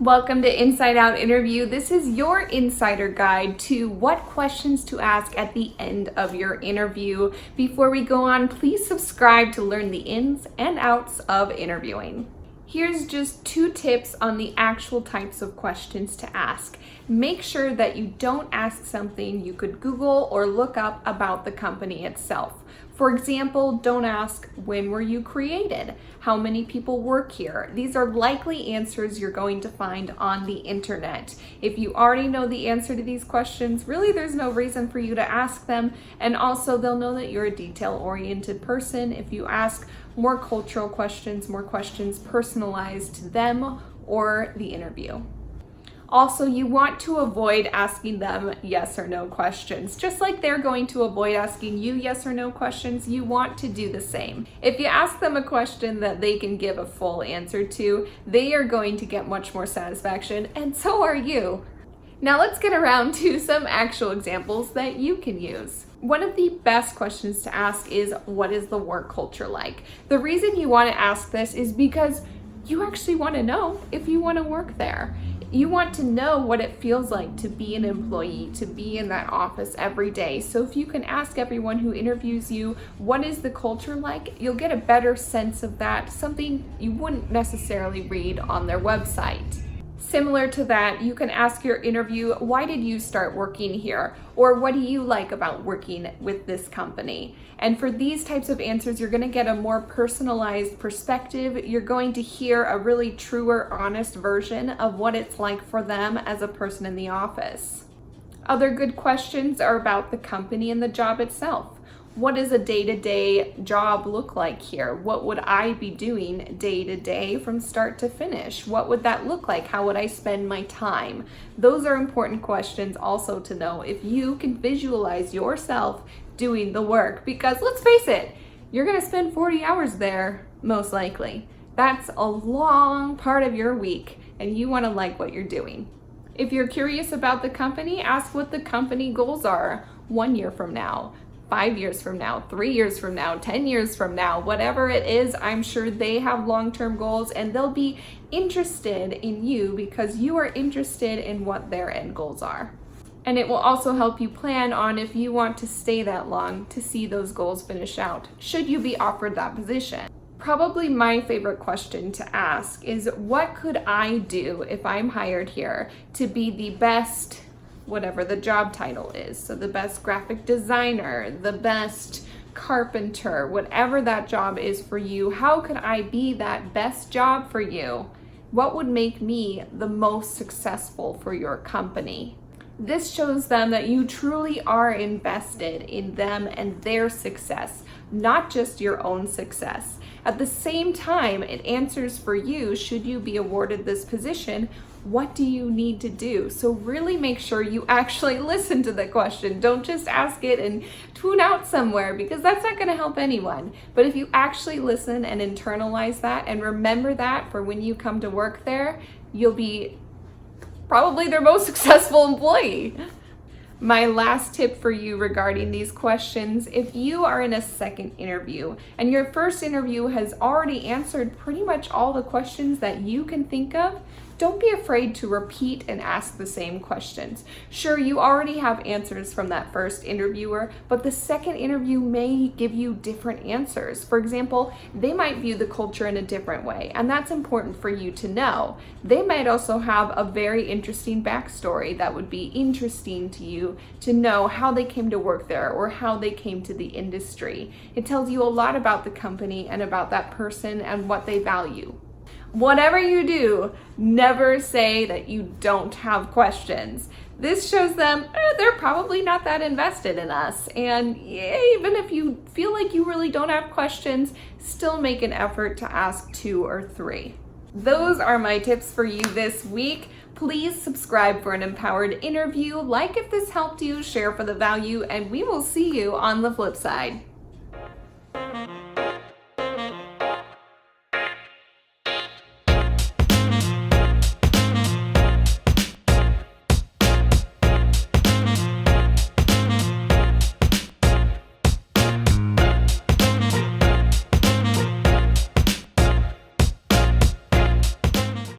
Welcome to Inside Out Interview. This is your insider guide to what questions to ask at the end of your interview. Before we go on, please subscribe to learn the ins and outs of interviewing. Here's just 2 tips on the actual types of questions to ask. Make sure that you don't ask something you could Google or look up about the company itself. For example, don't ask, when were you created? How many people work here? These are likely answers you're going to find on the internet. If you already know the answer to these questions, really there's no reason for you to ask them. And also they'll know that you're a detail-oriented person if you ask more cultural questions, more questions personalized to them or the interview. Also, you want to avoid asking them yes or no questions. Just like they're going to avoid asking you yes or no questions, you want to do the same. If you ask them a question that they can give a full answer to, they are going to get much more satisfaction, and so are you. Now let's get around to some actual examples that you can use. One of the best questions to ask is, what is the work culture like? The reason you want to ask this is because you actually want to know if you want to work there. You want to know what it feels like to be an employee, to be in that office every day. So if you can ask everyone who interviews you, what is the culture like? You'll get a better sense of that, something you wouldn't necessarily read on their website. Similar to that, you can ask your interview, why did you start working here? Or what do you like about working with this company? And for these types of answers, you're going to get a more personalized perspective. You're going to hear a really truer, honest version of what it's like for them as a person in the office. Other good questions are about the company and the job itself. What does a day-to-day job look like here? What would I be doing day-to-day from start to finish? What would that look like? How would I spend my time? Those are important questions also to know if you can visualize yourself doing the work, because let's face it, you're going to spend 40 hours there, most likely. That's a long part of your week, and you want to like what you're doing. If you're curious about the company, ask what the company goals are 1 year from now. 5 years from now, 3 years from now, 10 years from now, whatever it is, I'm sure they have long-term goals and they'll be interested in you because you are interested in what their end goals are. And it will also help you plan on if you want to stay that long to see those goals finish out, should you be offered that position. Probably my favorite question to ask is, what could I do if I'm hired here to be the best, whatever the job title is? So the best graphic designer, the best carpenter, whatever that job is for you, how could I be that best job for you? What would make me the most successful for your company? This shows them that you truly are invested in them and their success, not just your own success. At the same time, it answers for you, should you be awarded this position, what do you need to do? So really make sure you actually listen to the question. Don't just ask it and tune out somewhere, because that's not going to help anyone. But if you actually listen and internalize that and remember that for when you come to work there, you'll be probably their most successful employee. My last tip for you regarding these questions, if you are in a second interview and your first interview has already answered pretty much all the questions that you can think of, don't be afraid to repeat and ask the same questions. Sure, you already have answers from that first interviewer, but the second interview may give you different answers. For example, they might view the culture in a different way, and that's important for you to know. They might also have a very interesting backstory that would be interesting to you to know how they came to work there or how they came to the industry. It tells you a lot about the company and about that person and what they value. Whatever you do, never say that you don't have questions. This shows them they're probably not that invested in us. And even if you feel like you really don't have questions, still make an effort to ask 2 or 3. Those are my tips for you this week. Please subscribe for an empowered interview. Like if this helped you, share for the value, and we will see you on the flip side.